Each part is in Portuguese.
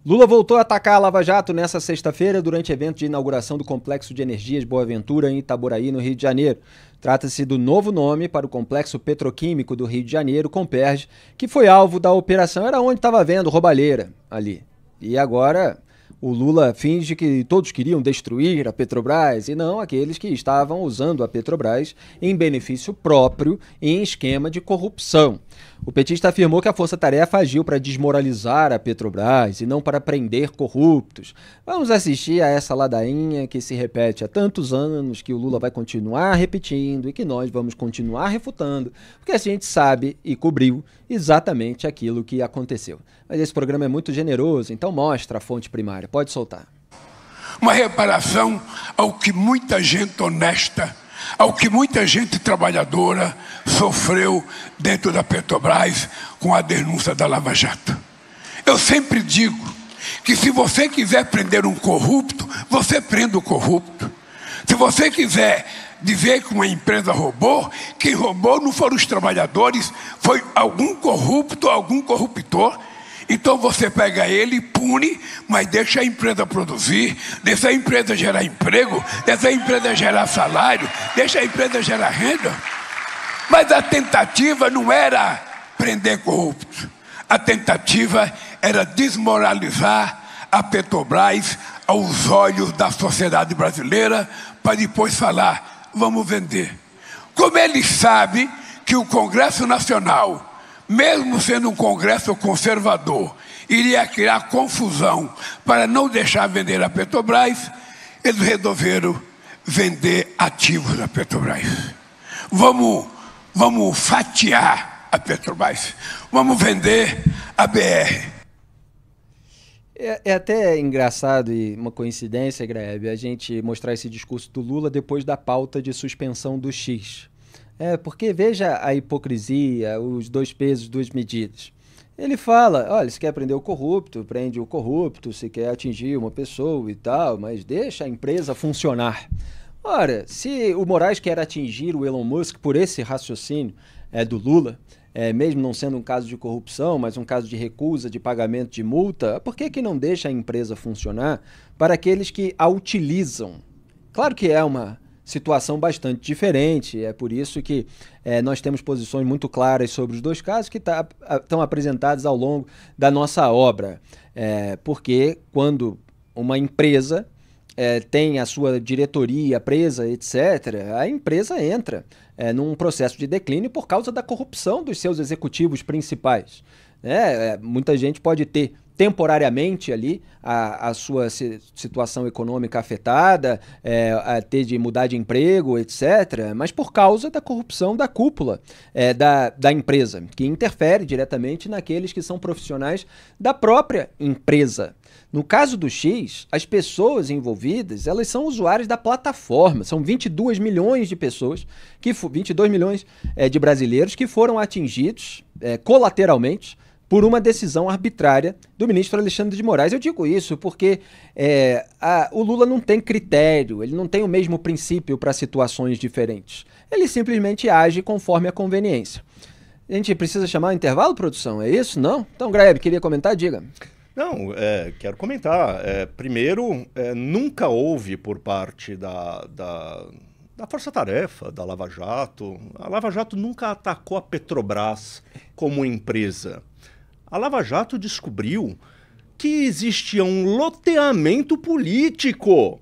Lula voltou a atacar a Lava Jato nesta sexta-feira durante evento de inauguração do Complexo de Energias Boa Ventura em Itaboraí, no Rio de Janeiro. Trata-se do novo nome para o Complexo Petroquímico do Rio de Janeiro, Comperj, que foi alvo da operação. Era onde estava vendo roubalheira ali. E agora o Lula finge que todos queriam destruir a Petrobras e não aqueles que estavam usando a Petrobras em benefício próprio e em esquema de corrupção. O petista afirmou que a Força Tarefa agiu para desmoralizar a Petrobras e não para prender corruptos. Vamos assistir a essa ladainha que se repete há tantos anos, que o Lula vai continuar repetindo e que nós vamos continuar refutando, porque a gente sabe e cobriu exatamente aquilo que aconteceu. Mas esse programa é muito generoso, então mostra a fonte primária. Pode soltar. Uma reparação ao que muita gente honesta, ao que muita gente trabalhadora sofreu dentro da Petrobras com a denúncia da Lava Jato. Eu sempre digo que se você quiser prender um corrupto, você prenda o corrupto. Se você quiser dizer que uma empresa roubou, quem roubou não foram os trabalhadores, foi algum corrupto, algum corruptor. Então você pega ele e pune, mas deixa a empresa produzir, deixa a empresa gerar emprego, deixa a empresa gerar salário, deixa a empresa gerar renda. Mas a tentativa não era prender corruptos. A tentativa era desmoralizar a Petrobras aos olhos da sociedade brasileira, para depois falar, vamos vender. Como ele sabe que o Congresso Nacional, mesmo sendo um Congresso conservador, iria criar confusão para não deixar vender a Petrobras, eles resolveram vender ativos da Petrobras. Vamos fatiar a Petrobras, vamos vender a BR. É até engraçado e uma coincidência, Grebe, a gente mostrar esse discurso do Lula depois da pauta de suspensão do X. Porque veja a hipocrisia, os dois pesos, duas medidas. Ele fala, olha, se quer prender o corrupto, prende o corrupto, se quer atingir uma pessoa e tal, mas deixa a empresa funcionar. Ora, se o Moraes quer atingir o Elon Musk por esse raciocínio do Lula, mesmo não sendo um caso de corrupção, mas um caso de recusa de pagamento de multa, por que não deixa a empresa funcionar para aqueles que a utilizam? Claro que é uma situação bastante diferente, é por isso que nós temos posições muito claras sobre os dois casos que estão apresentados ao longo da nossa obra. Porque quando uma empresa tem a sua diretoria presa, etc., a empresa entra num processo de declínio por causa da corrupção dos seus executivos principais. Muita gente pode ter temporariamente ali a sua situação econômica afetada, ter de mudar de emprego, etc., mas por causa da corrupção da cúpula da empresa, que interfere diretamente naqueles que são profissionais da própria empresa. No caso do X, as pessoas envolvidas, elas são usuários da plataforma, são 22 milhões de pessoas, 22 milhões de brasileiros que foram atingidos colateralmente por uma decisão arbitrária do ministro Alexandre de Moraes. Eu digo isso porque o Lula não tem critério, ele não tem o mesmo princípio para situações diferentes. Ele simplesmente age conforme a conveniência. A gente precisa chamar o intervalo, produção? É isso? Não? Então, Grebe, queria comentar? Diga. Não, quero comentar. Primeiro, nunca houve por parte da Força Tarefa, da Lava Jato. A Lava Jato nunca atacou a Petrobras como empresa. A Lava Jato descobriu que existia um loteamento político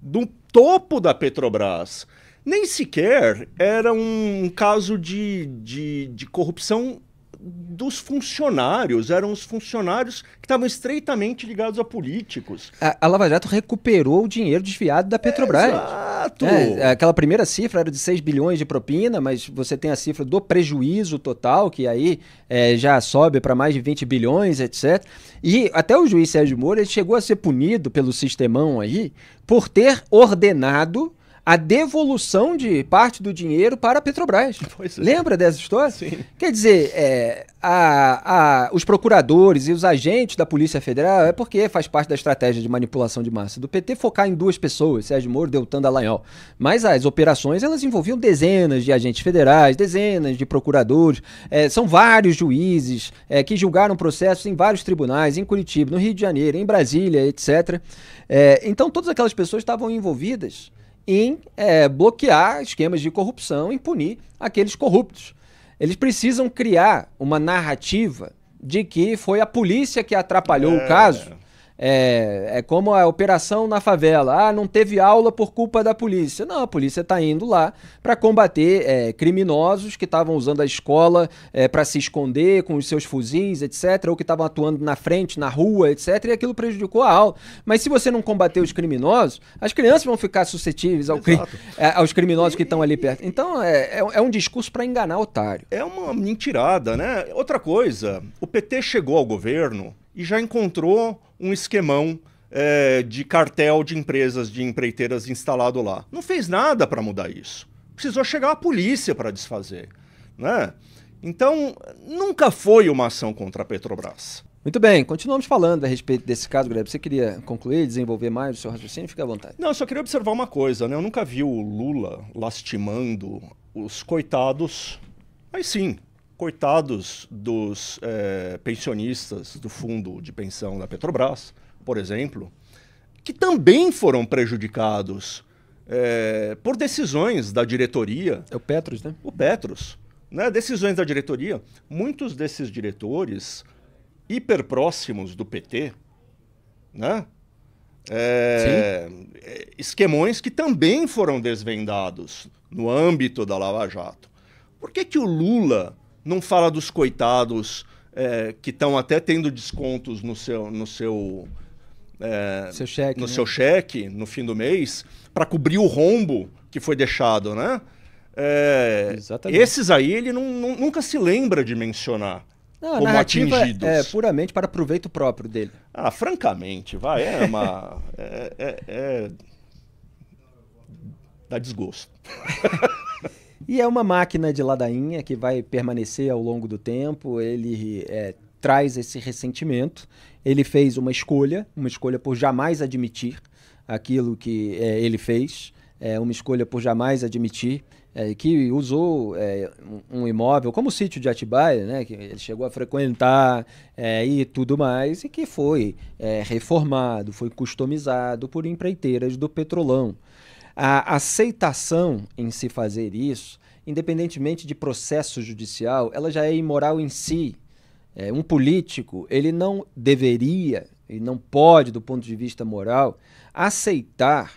do topo da Petrobras. Nem sequer era um caso de corrupção dos funcionários, eram os funcionários que estavam estreitamente ligados a políticos. A Lava Jato recuperou o dinheiro desviado da Petrobras. Exato! Aquela primeira cifra era de 6 bilhões de propina, mas você tem a cifra do prejuízo total, que aí já sobe para mais de 20 bilhões, etc. E até o juiz Sérgio Moro ele chegou a ser punido pelo sistemão aí por ter ordenado a devolução de parte do dinheiro para a Petrobras. Lembra dessa história? Sim. Quer dizer, os procuradores e os agentes da Polícia Federal, é porque faz parte da estratégia de manipulação de massa do PT focar em duas pessoas, Sérgio Moro, Deltan Dallagnol. Mas as operações, elas envolviam dezenas de agentes federais, dezenas de procuradores, são vários juízes que julgaram processos em vários tribunais, em Curitiba, no Rio de Janeiro, em Brasília, etc. Então, todas aquelas pessoas estavam envolvidas em bloquear esquemas de corrupção, em punir aqueles corruptos. Eles precisam criar uma narrativa de que foi a polícia que atrapalhou o caso. É como a operação na favela. Não teve aula por culpa da polícia. Não, a polícia está indo lá para combater criminosos que estavam usando a escola para se esconder com os seus fuzis, etc., ou que estavam atuando na frente, na rua, etc., e aquilo prejudicou a aula. Mas se você não combater os criminosos, as crianças vão ficar suscetíveis aos criminosos que estão ali perto. Então, é um discurso para enganar otário. É uma mentirada, né? Outra coisa, o PT chegou ao governo e já encontrou um esquemão de cartel de empresas, de empreiteiras instalado lá. Não fez nada para mudar isso. Precisou chegar a polícia para desfazer, né? Então, nunca foi uma ação contra a Petrobras. Muito bem, continuamos falando a respeito desse caso, Greg. Você queria concluir, desenvolver mais o seu raciocínio? Fique à vontade. Não, eu só queria observar uma coisa, né? Eu nunca vi o Lula lastimando os coitados, mas sim, coitados dos pensionistas do fundo de pensão da Petrobras, por exemplo, que também foram prejudicados por decisões da diretoria. É o Petros, né? O Petros, né? Decisões da diretoria. Muitos desses diretores hiper próximos do PT, né? Esquemões que também foram desvendados no âmbito da Lava Jato. Por que o Lula não fala dos coitados que estão até tendo descontos no seu cheque, no né? seu cheque no fim do mês para cobrir o rombo que foi deixado, né? Exatamente. Esses aí ele nunca se lembra de mencionar como a narrativa atingidos. É puramente para proveito próprio dele. Francamente, dá desgosto. E é uma máquina de ladainha que vai permanecer ao longo do tempo. Ele traz esse ressentimento. Ele fez uma escolha por jamais admitir aquilo que ele fez, uma escolha por jamais admitir que usou um imóvel como o sítio de Atibaia, né, que ele chegou a frequentar e tudo mais, e que foi reformado, foi customizado por empreiteiras do Petrolão. A aceitação em se fazer isso, independentemente de processo judicial, ela já é imoral em si. Um político, ele não deveria e não pode, do ponto de vista moral, aceitar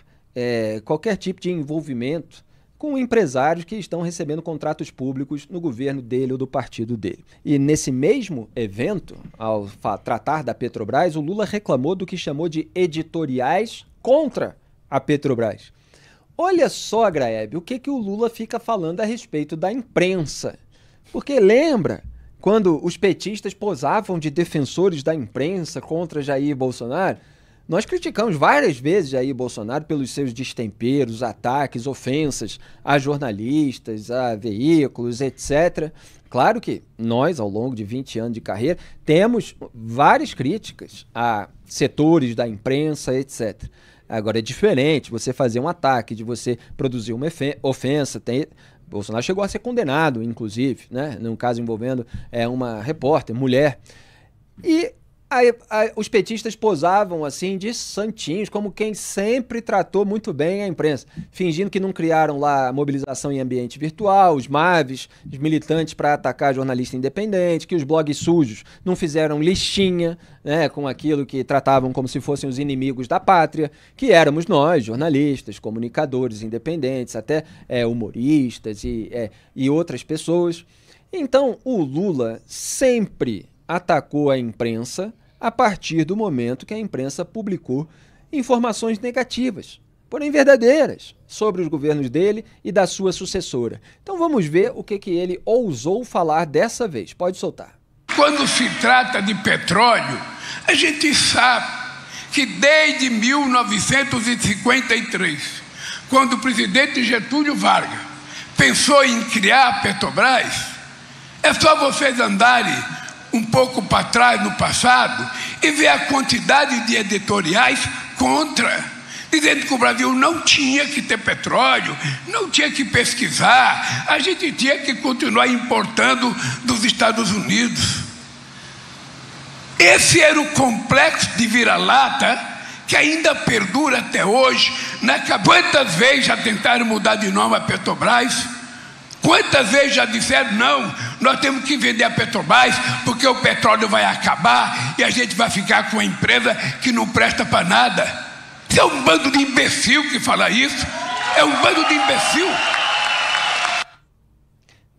qualquer tipo de envolvimento com empresários que estão recebendo contratos públicos no governo dele ou do partido dele. E nesse mesmo evento, ao tratar da Petrobras, o Lula reclamou do que chamou de editoriais contra a Petrobras. Olha só, Graeb, o que o Lula fica falando a respeito da imprensa. Porque lembra quando os petistas posavam de defensores da imprensa contra Jair Bolsonaro? Nós criticamos várias vezes Jair Bolsonaro pelos seus destemperos, ataques, ofensas a jornalistas, a veículos, etc. Claro que nós, ao longo de 20 anos de carreira, temos várias críticas a setores da imprensa, etc. Agora é diferente você fazer um ataque, de você produzir uma ofensa. Bolsonaro chegou a ser condenado, inclusive, né? Num caso envolvendo uma repórter, mulher. E os petistas posavam assim de santinhos, como quem sempre tratou muito bem a imprensa, fingindo que não criaram lá a mobilização em ambiente virtual, os MAVs, os militantes para atacar jornalista independente, que os blogs sujos não fizeram listinha, né, com aquilo que tratavam como se fossem os inimigos da pátria, que éramos nós, jornalistas, comunicadores independentes, até humoristas e outras pessoas. Então, o Lula sempre atacou a imprensa a partir do momento que a imprensa publicou informações negativas, porém verdadeiras, sobre os governos dele e da sua sucessora. Então vamos ver o que ele ousou falar dessa vez. Pode soltar. Quando se trata de petróleo, a gente sabe que desde 1953, quando o presidente Getúlio Vargas pensou em criar a Petrobras, é só vocês andarem um pouco para trás no passado e ver a quantidade de editoriais contra, dizendo que o Brasil não tinha que ter petróleo, não tinha que pesquisar, a gente tinha que continuar importando dos Estados Unidos. Esse era o complexo de vira-lata que ainda perdura até hoje. Quantas vezes já tentaram mudar de nome a Petrobras? Quantas vezes já disseram, não, nós temos que vender a Petrobras porque o petróleo vai acabar e a gente vai ficar com uma empresa que não presta para nada? Isso é um bando de imbecil que fala isso. É um bando de imbecil.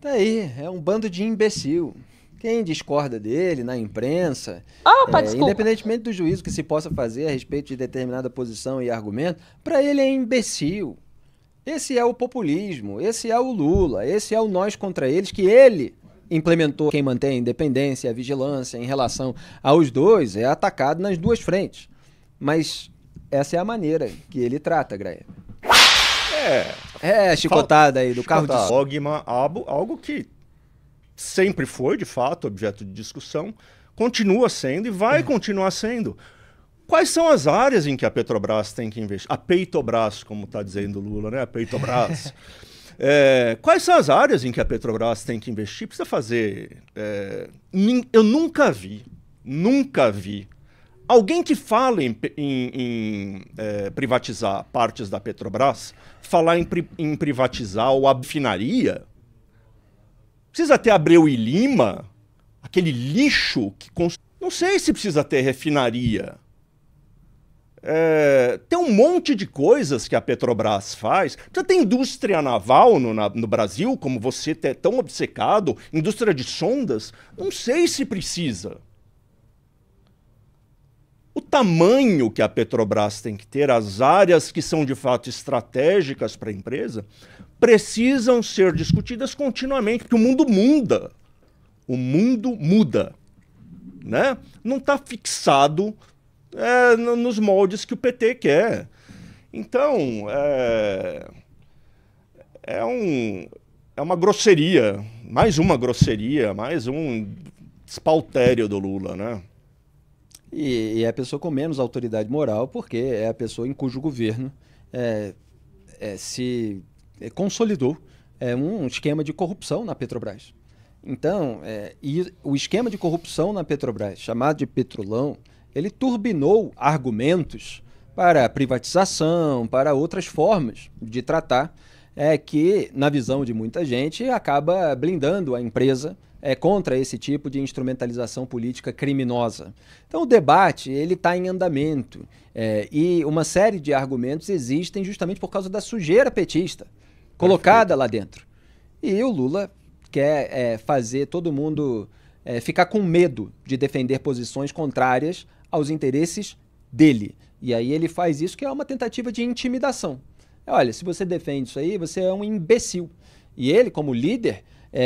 Tá aí, é um bando de imbecil. Quem discorda dele na imprensa, independentemente do juízo que se possa fazer a respeito de determinada posição e argumento, para ele é imbecil. Esse é o populismo, esse é o Lula, esse é o nós contra eles que ele implementou. Quem mantém a independência e a vigilância em relação aos dois é atacado nas duas frentes. Mas essa é a maneira que ele trata, Graia. Chicotada aí do carro de dogma, algo que sempre foi, de fato, objeto de discussão, continua sendo e vai continuar sendo. Quais são as áreas em que a Petrobras tem que investir? A Peitobras, como está dizendo o Lula, né? A Peitobras. Quais são as áreas em que a Petrobras tem que investir? Precisa fazer... eu nunca vi alguém que fala em privatizar partes da Petrobras, falar em privatizar ou a refinaria. Precisa ter Abreu e Lima, aquele lixo que... Não sei se precisa ter refinaria. Tem um monte de coisas que a Petrobras faz. Precisa ter indústria naval no Brasil, como você é tão obcecado, indústria de sondas. Não sei se precisa. O tamanho que a Petrobras tem que ter, as áreas que são de fato estratégicas para a empresa, precisam ser discutidas continuamente, porque o mundo muda. O mundo muda. Né? Não está fixado nos moldes que o PT quer. Então, é uma grosseria, mais um espaltério do Lula, né? E é a pessoa com menos autoridade moral, porque é a pessoa em cujo governo se consolidou um esquema de corrupção na Petrobras. Então, e o esquema de corrupção na Petrobras, chamado de Petrolão, ele turbinou argumentos para privatização, para outras formas de tratar, que, na visão de muita gente, acaba blindando a empresa contra esse tipo de instrumentalização política criminosa. Então o debate está em andamento e uma série de argumentos existem justamente por causa da sujeira petista colocada lá dentro. E o Lula quer fazer todo mundo ficar com medo de defender posições contrárias aos interesses dele. E aí ele faz isso, que é uma tentativa de intimidação. Olha, se você defende isso aí, você é um imbecil. E ele, como líder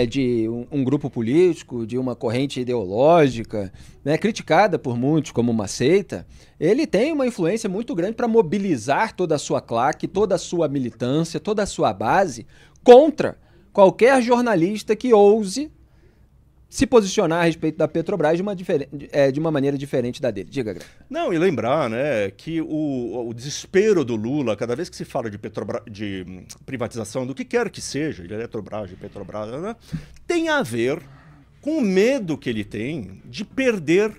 de um grupo político, de uma corrente ideológica, né, criticada por muitos como uma seita, ele tem uma influência muito grande para mobilizar toda a sua claque, toda a sua militância, toda a sua base contra qualquer jornalista que ouse se posicionar a respeito da Petrobras de uma maneira diferente da dele. Diga, Greg. Não, e lembrar, né, que o desespero do Lula, cada vez que se fala de privatização, do que quer que seja, de Eletrobras, de Petrobras, né, tem a ver com o medo que ele tem de perder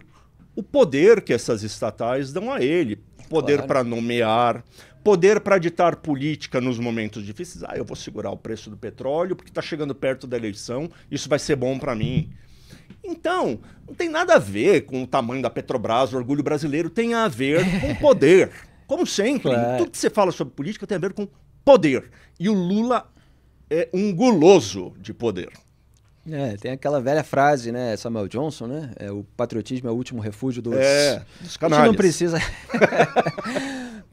o poder que essas estatais dão a ele. Poder para nomear, poder para ditar política nos momentos difíceis. Eu vou segurar o preço do petróleo porque está chegando perto da eleição, isso vai ser bom para mim. Então, não tem nada a ver com o tamanho da Petrobras, o orgulho brasileiro, tem a ver com poder. Como sempre, tudo que você fala sobre política tem a ver com poder. E o Lula é um guloso de poder. Tem aquela velha frase, né, Samuel Johnson, né? O patriotismo é o último refúgio dos canalhas. A gente não precisa...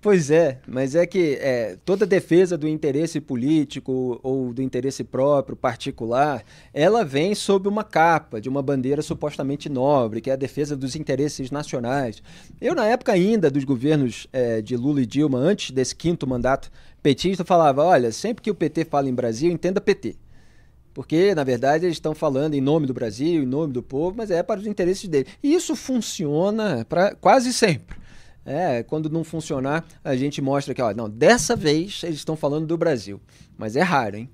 Pois é, mas é que toda defesa do interesse político ou do interesse próprio, particular, ela vem sob uma capa de uma bandeira supostamente nobre, que é a defesa dos interesses nacionais. Eu, na época ainda dos governos de Lula e Dilma, antes desse 5º mandato petista, falava, olha, sempre que o PT fala em Brasil, entenda PT. Porque, na verdade, eles estão falando em nome do Brasil, em nome do povo, mas é para os interesses dele. E isso funciona quase sempre. Quando não funcionar, a gente mostra que, ó, não, dessa vez eles estão falando do Brasil. Mas é raro, hein?